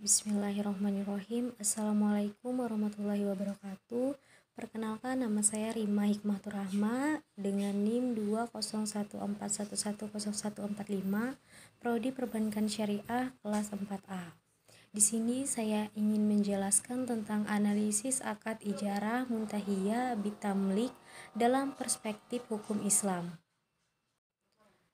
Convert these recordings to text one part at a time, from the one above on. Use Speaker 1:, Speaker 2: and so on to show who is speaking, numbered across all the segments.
Speaker 1: Bismillahirrahmanirrahim. Assalamualaikum warahmatullahi wabarakatuh. Perkenalkan, nama saya Rima Hikmatur Rahma dengan NIM 20141100145, Prodi Perbankan Syariah kelas 4A. Di sini saya ingin menjelaskan tentang analisis akad ijarah muntahiyah bitamlik dalam perspektif hukum Islam.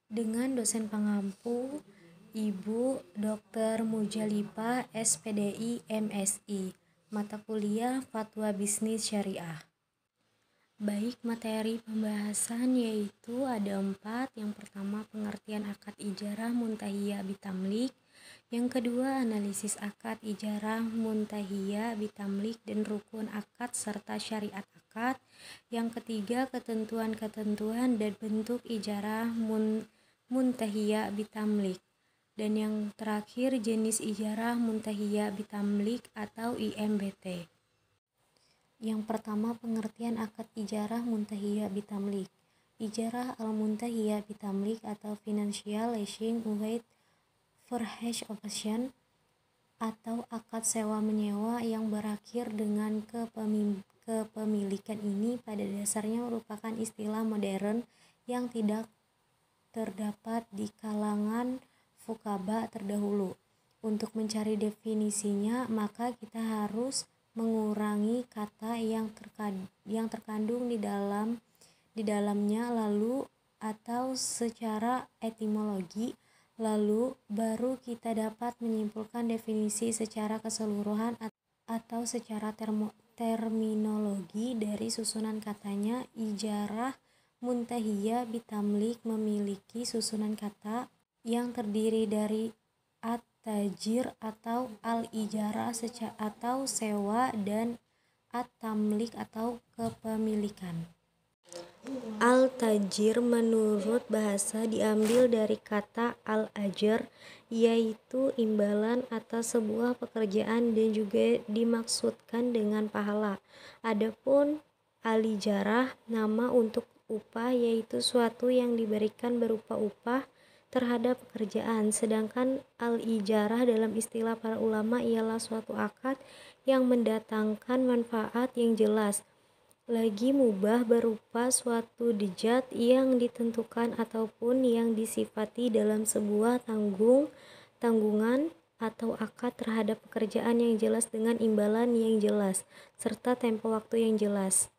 Speaker 1: Dengan dosen pengampu Ibu Dr. Mujalipah SPDI MSI, mata kuliah Fatwa Bisnis Syariah. Baik, materi pembahasan yaitu ada 4. Yang pertama, pengertian akad ijarah muntahiyah bitamlik. Yang kedua, analisis akad ijarah muntahiyah bitamlik dan rukun akad serta syariat akad. Yang ketiga, ketentuan-ketentuan dan bentuk ijarah muntahiyah bitamlik. Dan yang terakhir, jenis ijarah muntahiyah bitamlik atau IMBT. Yang pertama, pengertian akad ijarah muntahiyah bitamlik. Ijarah al-muntahiyah bitamlik atau financial leasing with purchase option atau akad sewa menyewa yang berakhir dengan kepemilikan ini pada dasarnya merupakan istilah modern yang tidak terdapat di kalangan fukaba terdahulu. Untuk mencari definisinya, maka kita harus mengurangi kata yang terkandung di dalamnya lalu atau secara etimologi, lalu baru kita dapat menyimpulkan definisi secara keseluruhan atau secara terminologi dari susunan katanya. Ijarah muntahiyah bitamlik memiliki susunan kata yang terdiri dari at-tajir atau al-ijarah atau sewa dan at-tamlik atau kepemilikan. Al-tajir menurut bahasa diambil dari kata al-ajar, yaitu imbalan atas sebuah pekerjaan dan juga dimaksudkan dengan pahala. Adapun al-ijarah nama untuk upah, yaitu suatu yang diberikan berupa upah terhadap pekerjaan. Sedangkan al-ijarah dalam istilah para ulama ialah suatu akad yang mendatangkan manfaat yang jelas, lagi mubah berupa suatu dejat yang ditentukan ataupun yang disifati dalam sebuah tanggungan atau akad terhadap pekerjaan yang jelas dengan imbalan yang jelas serta tempo waktu yang jelas.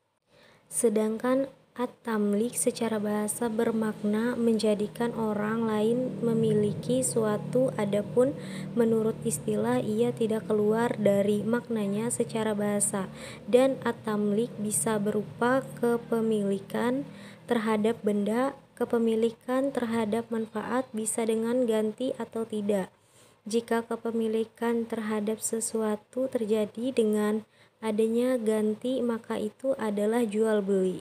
Speaker 1: Sedangkan at-tamlik secara bahasa bermakna menjadikan orang lain memiliki suatu, adapun menurut istilah ia tidak keluar dari maknanya secara bahasa. Dan at-tamlik bisa berupa kepemilikan terhadap benda, kepemilikan terhadap manfaat, bisa dengan ganti atau tidak. Jika kepemilikan terhadap sesuatu terjadi dengan adanya ganti, maka itu adalah jual beli.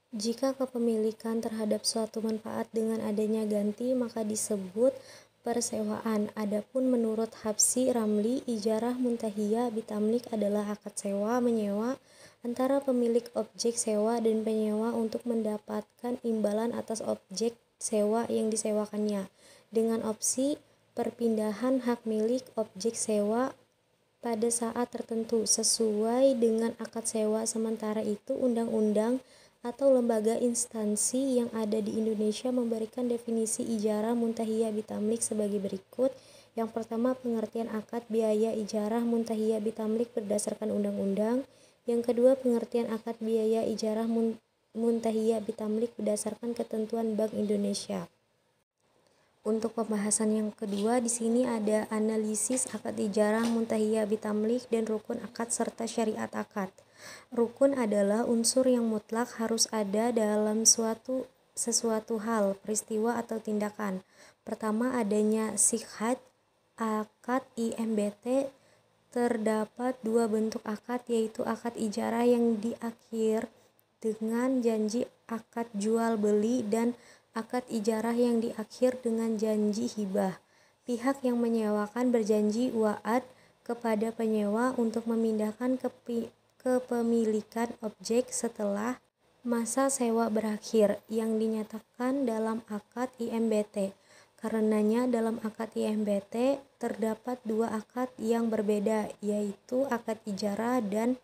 Speaker 1: Jika kepemilikan terhadap suatu manfaat dengan adanya ganti, maka disebut persewaan. Adapun menurut Habsyi Ramli, ijarah muntahiyah bitamlik adalah akad sewa menyewa antara pemilik objek sewa dan penyewa untuk mendapatkan imbalan atas objek sewa yang disewakannya, dengan opsi perpindahan hak milik objek sewa pada saat tertentu sesuai dengan akad sewa. Sementara itu, undang-undang atau lembaga instansi yang ada di Indonesia memberikan definisi ijarah muntahiyah bitamlik sebagai berikut. Yang pertama, pengertian akad biaya ijarah muntahiyah bitamlik berdasarkan undang-undang. Yang kedua, pengertian akad biaya ijarah muntahiyah bitamlik berdasarkan ketentuan Bank Indonesia. Untuk pembahasan yang kedua, di sini ada analisis akad ijarah muntahiyah bitamlik dan rukun akad serta syariat akad. Rukun adalah unsur yang mutlak harus ada dalam sesuatu hal, peristiwa atau tindakan. Pertama, adanya sihhat akad IMBT. Terdapat 2 bentuk akad, yaitu akad ijarah yang diakhir dengan janji akad jual beli dan akad ijarah yang diakhir dengan janji hibah. Pihak yang menyewakan berjanji wa'ad kepada penyewa untuk memindahkan kepemilikan objek setelah masa sewa berakhir yang dinyatakan dalam akad IMBT. Karenanya dalam akad IMBT terdapat dua akad yang berbeda, yaitu akad ijarah dan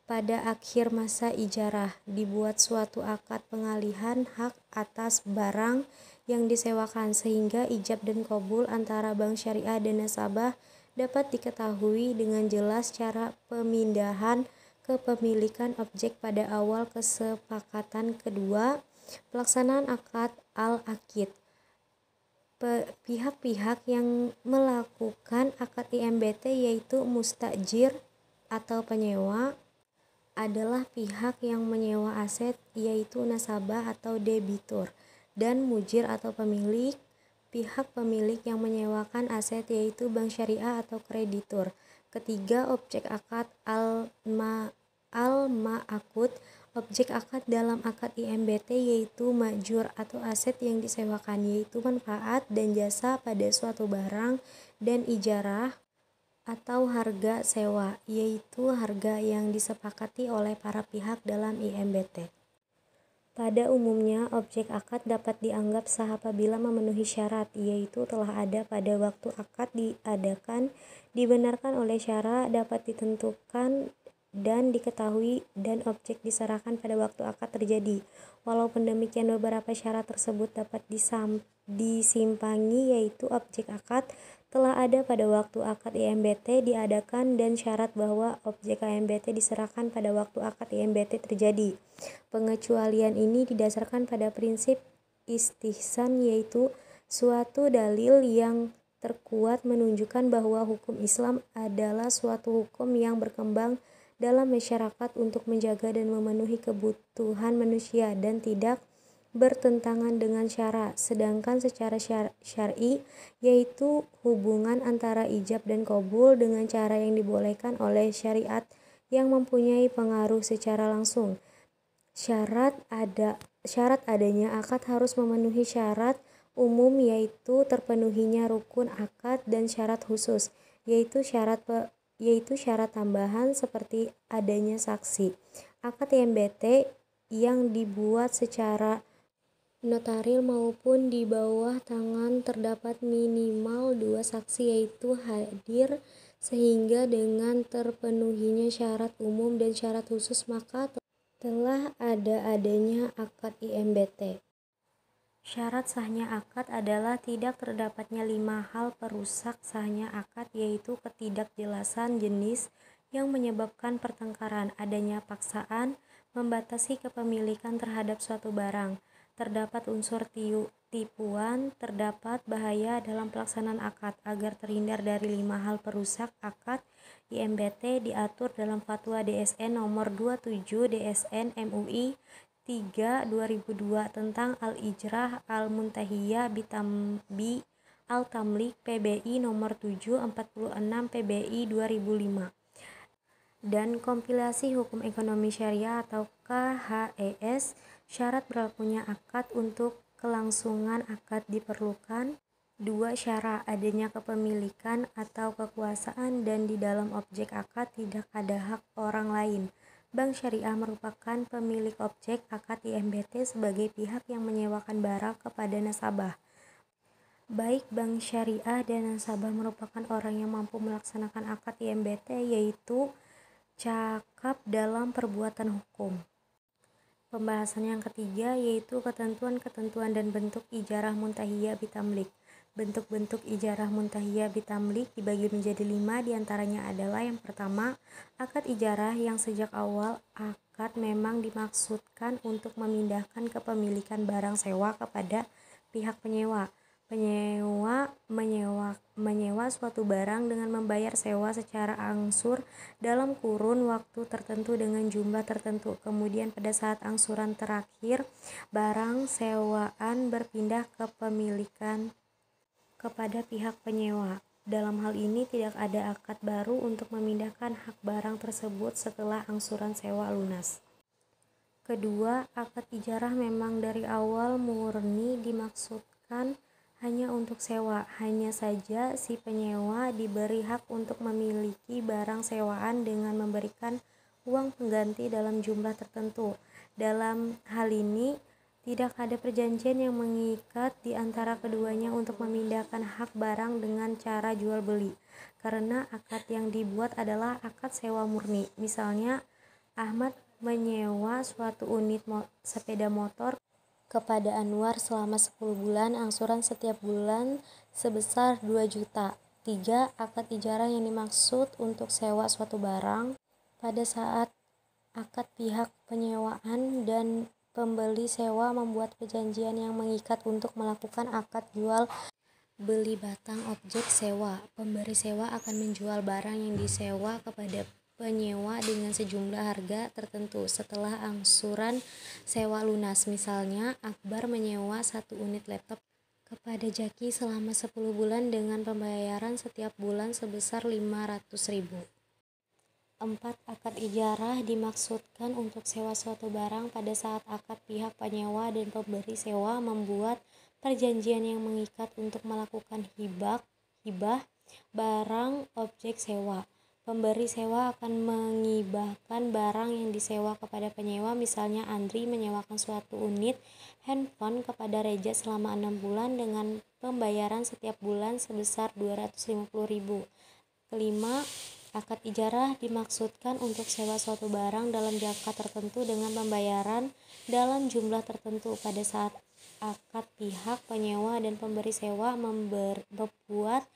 Speaker 1: pada akhir masa ijarah dibuat suatu akad pengalihan hak atas barang yang disewakan sehingga ijab dan qabul antara bank syariah dan nasabah dapat diketahui dengan jelas cara pemindahan kepemilikan objek pada awal kesepakatan kedua. Pelaksanaan akad al-aqid. Pihak-pihak yang melakukan akad IMBT yaitu mustajir atau penyewa adalah pihak yang menyewa aset yaitu nasabah atau debitur, dan mujir atau pemilik, pihak pemilik yang menyewakan aset yaitu bank syariah atau kreditur. Ketiga, objek akad al-ma'aqud. Objek akad dalam akad IMBT yaitu ma'jur atau aset yang disewakan yaitu manfaat dan jasa pada suatu barang, dan ijarah atau harga sewa yaitu harga yang disepakati oleh para pihak dalam IMBT. Pada umumnya, objek akad dapat dianggap sah apabila memenuhi syarat, yaitu telah ada pada waktu akad diadakan, dibenarkan oleh syara, dapat ditentukan dan diketahui, dan objek diserahkan pada waktu akad terjadi. Walaupun demikian, beberapa syarat tersebut dapat disimpangi, yaitu objek akad telah ada pada waktu akad IMBT diadakan dan syarat bahwa objek IMBT diserahkan pada waktu akad IMBT terjadi. Pengecualian ini didasarkan pada prinsip istihsan, yaitu suatu dalil yang terkuat menunjukkan bahwa hukum Islam adalah suatu hukum yang berkembang dalam masyarakat untuk menjaga dan memenuhi kebutuhan manusia dan tidak bertentangan dengan syara. Sedangkan secara syar'i yaitu hubungan antara ijab dan qabul dengan cara yang dibolehkan oleh syariat yang mempunyai pengaruh secara langsung. Syarat adanya akad harus memenuhi syarat umum, yaitu terpenuhinya rukun akad, dan syarat khusus yaitu syarat tambahan seperti adanya saksi. Akad IMBT yang dibuat secara notaril maupun di bawah tangan terdapat minimal dua saksi yaitu hadir, sehingga dengan terpenuhinya syarat umum dan syarat khusus maka telah adanya akad IMBT. Syarat sahnya akad adalah tidak terdapatnya 5 hal perusak sahnya akad, yaitu ketidakjelasan jenis yang menyebabkan pertengkaran, adanya paksaan, membatasi kepemilikan terhadap suatu barang, terdapat unsur tipuan, terdapat bahaya dalam pelaksanaan akad. Agar terhindar dari 5 hal perusak akad IMBT diatur dalam Fatwa DSN nomor 27 DSN MUI 3/2002 tentang Al-Ijrah Al-Muntahiyah bi Al-Tamlik PBI nomor 7/46 PBI 2005 dan Kompilasi Hukum Ekonomi Syariah atau KHES. Syarat berlakunya akad. Untuk kelangsungan akad diperlukan 2 syarat: adanya kepemilikan atau kekuasaan, dan di dalam objek akad tidak ada hak orang lain. Bank syariah merupakan pemilik objek akad IMBT sebagai pihak yang menyewakan barang kepada nasabah. Baik bank syariah dan nasabah merupakan orang yang mampu melaksanakan akad IMBT, yaitu cakap dalam perbuatan hukum. Pembahasan yang ketiga yaitu ketentuan-ketentuan dan bentuk ijarah muntahiyah bitamlik. Bentuk-bentuk ijarah muntahiyah bitamlik dibagi menjadi 5, diantaranya adalah: yang pertama, akad ijarah yang sejak awal akad memang dimaksudkan untuk memindahkan kepemilikan barang sewa kepada pihak penyewa. Penyewa menyewa suatu barang dengan membayar sewa secara angsur dalam kurun waktu tertentu dengan jumlah tertentu. Kemudian pada saat angsuran terakhir, barang sewaan berpindah kepemilikan kepada pihak penyewa. Dalam hal ini tidak ada akad baru untuk memindahkan hak barang tersebut setelah angsuran sewa lunas. Kedua, akad ijarah memang dari awal murni dimaksudkan hanya untuk sewa. Hanya saja si penyewa diberi hak untuk memiliki barang sewaan dengan memberikan uang pengganti dalam jumlah tertentu. Dalam hal ini Tidak ada perjanjian yang mengikat di antara keduanya untuk memindahkan hak barang dengan cara jual beli, karena akad yang dibuat adalah akad sewa murni. Misalnya, Ahmad menyewa suatu unit sepeda motor kepada Anwar selama 10 bulan, angsuran setiap bulan sebesar 2 juta. 3. Akad ijarah yang dimaksud untuk sewa suatu barang. Pada saat akad pihak penyewaan dan pembeli sewa membuat perjanjian yang mengikat untuk melakukan akad jual beli batang objek sewa. Pemberi sewa akan menjual barang yang disewa kepada penyewa dengan sejumlah harga tertentu setelah angsuran sewa lunas. Misalnya, Akbar menyewa satu unit laptop kepada Jaki selama 10 bulan dengan pembayaran setiap bulan sebesar 500.000. 4. Akad ijarah dimaksudkan untuk sewa suatu barang pada saat akad pihak penyewa dan pemberi sewa membuat perjanjian yang mengikat untuk melakukan hibah barang objek sewa. Pemberi sewa akan mengibahkan barang yang disewa kepada penyewa. Misalnya, Andri menyewakan suatu unit handphone kepada Reja selama 6 bulan dengan pembayaran setiap bulan sebesar 250.000. Kelima, akad ijarah dimaksudkan untuk sewa suatu barang dalam jangka tertentu dengan pembayaran dalam jumlah tertentu. Pada saat akad pihak penyewa dan pemberi sewa membuat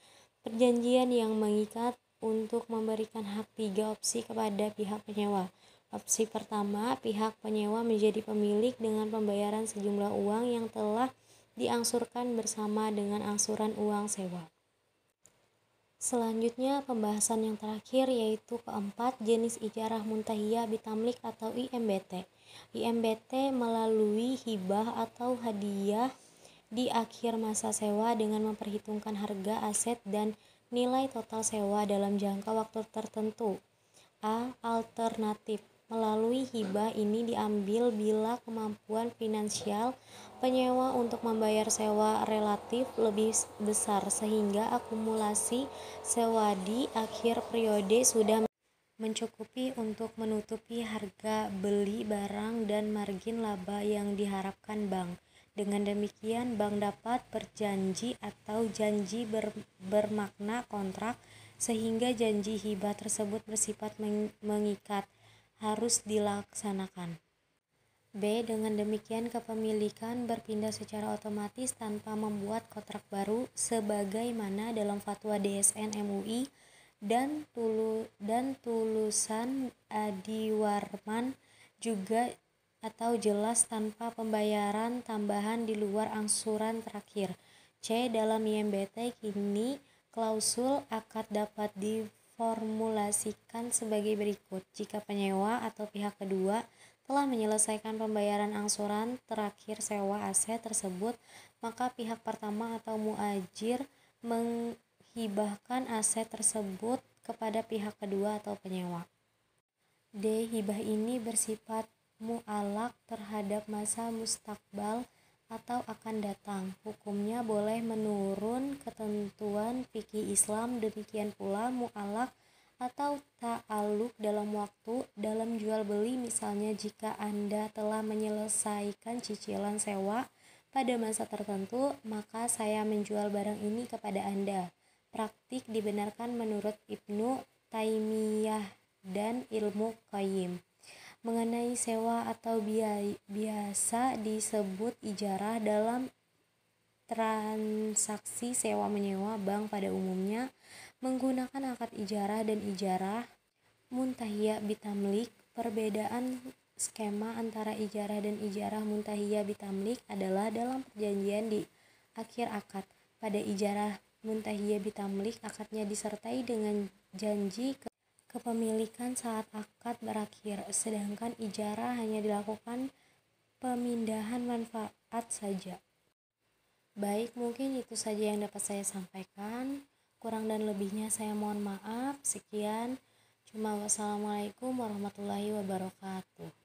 Speaker 1: perjanjian yang mengikat untuk memberikan hak 3 opsi kepada pihak penyewa. Opsi pertama, pihak penyewa menjadi pemilik dengan pembayaran sejumlah uang yang telah diangsurkan bersama dengan angsuran uang sewa. Selanjutnya, pembahasan yang terakhir yaitu keempat, jenis ijarah muntahiyah bitamlik atau IMBT. IMBT melalui hibah atau hadiah di akhir masa sewa dengan memperhitungkan harga aset dan nilai total sewa dalam jangka waktu tertentu. A. Alternatif. Melalui hibah ini diambil bila kemampuan finansial penyewa untuk membayar sewa relatif lebih besar sehingga akumulasi sewa di akhir periode sudah mencukupi untuk menutupi harga beli barang dan margin laba yang diharapkan bank. Dengan demikian, bank dapat berjanji atau janji bermakna kontrak sehingga janji hibah tersebut bersifat mengikat, harus dilaksanakan. B. Dengan demikian, kepemilikan berpindah secara otomatis tanpa membuat kontrak baru sebagaimana dalam fatwa DSN MUI dan Tulusan Adiwarman juga atau jelas tanpa pembayaran tambahan di luar angsuran terakhir. C. Dalam IMBT kini klausul akad dapat diformulasikan sebagai berikut. Jika penyewa atau pihak kedua telah menyelesaikan pembayaran angsuran terakhir sewa aset tersebut, maka pihak pertama atau muajir menghibahkan aset tersebut kepada pihak kedua atau penyewa. D. Hibah ini bersifat mu'alaq terhadap masa mustakbal atau akan datang. Hukumnya boleh menurun ketentuan fikih Islam. Demikian pula mu'alaq atau ta'alluq dalam waktu dalam jual beli. Misalnya, jika Anda telah menyelesaikan cicilan sewa pada masa tertentu, maka saya menjual barang ini kepada Anda. Praktik dibenarkan menurut Ibnu Taimiyah dan Ilmu Qayyim. Mengenai sewa atau biasa disebut ijarah dalam transaksi sewa menyewa, bank pada umumnya menggunakan akad ijarah dan ijarah muntahiyah bitamlik. Perbedaan skema antara ijarah dan ijarah muntahiyah bitamlik adalah dalam perjanjian di akhir akad. Pada ijarah muntahiyah bitamlik, akadnya disertai dengan janji kepemilikan saat akad berakhir, sedangkan ijarah hanya dilakukan pemindahan manfaat saja. Baik, mungkin itu saja yang dapat saya sampaikan. Kurang dan lebihnya saya mohon maaf. Sekian. Wassalamualaikum warahmatullahi wabarakatuh.